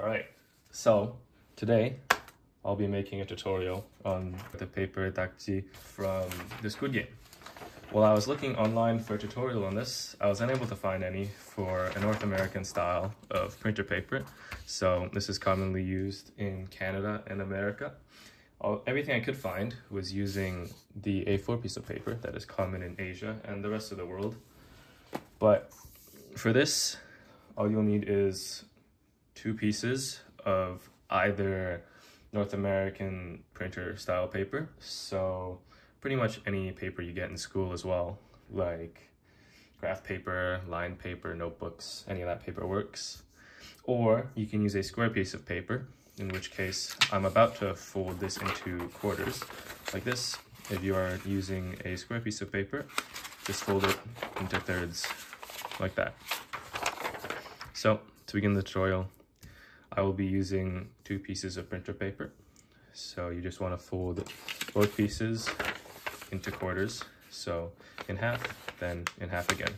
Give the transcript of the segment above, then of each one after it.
Alright, so today I'll be making a tutorial on the paper Ddakji from the Squid Game. While I was looking online for a tutorial on this, I was unable to find any for a North American style of printer paper. So this is commonly used in Canada and America. Everything I could find was using the A4 piece of paper that is common in Asia and the rest of the world. But for this, all you'll need is 2 pieces of either North American printer style paper, so pretty much any paper you get in school as well, like graph paper, lined paper, notebooks, any of that paper works. Or you can use a square piece of paper, in which case I'm about to fold this into quarters like this. If you are using a square piece of paper, just fold it into thirds like that. So to begin the tutorial, I will be using 2 pieces of printer paper. So you just want to fold both pieces into quarters. So in half, then in half again.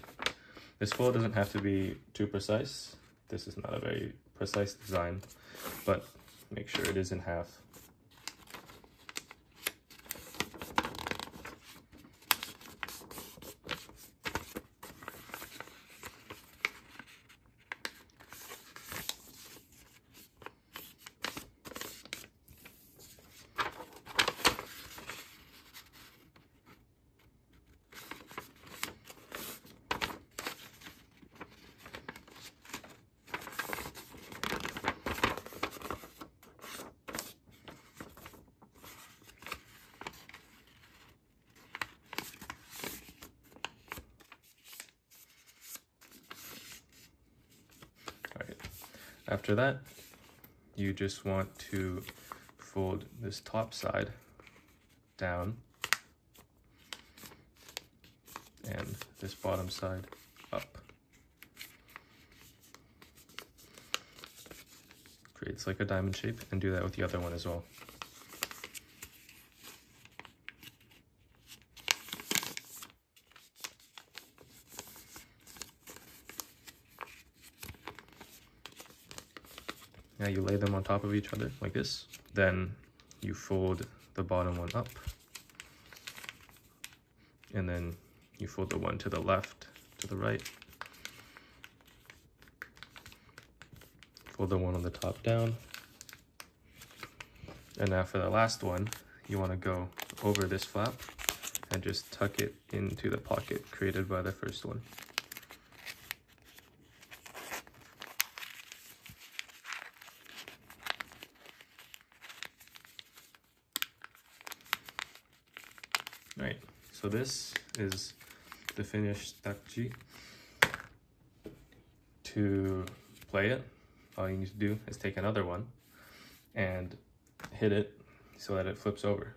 This fold doesn't have to be too precise. This is not a very precise design, but make sure it is in half. After that, you just want to fold this top side down and this bottom side up. Creates like a diamond shape, and do that with the other one as well. Now you lay them on top of each other like this. Then you fold the bottom one up. And then you fold the one to the left, to the right. Fold the one on the top down. And now for the last one, you want to go over this flap and just tuck it into the pocket created by the first one. Right, so this is the finished Ddakji. To play it, all you need to do is take another one and hit it so that it flips over.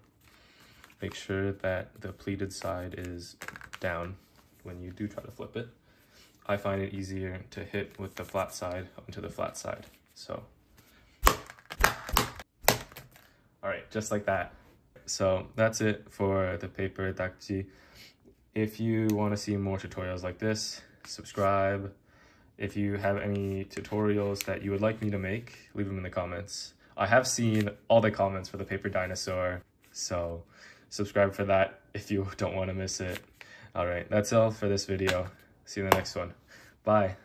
Make sure that the pleated side is down when you do try to flip it. I find it easier to hit with the flat side onto the flat side. So, all right, just like that. So that's it for the paper Ddakji. If you want to see more tutorials like this, subscribe. If you have any tutorials that you would like me to make, leave them in the comments. I have seen all the comments for the paper dinosaur, so subscribe for that if you don't want to miss it. All right, that's all for this video. See you in the next one. Bye.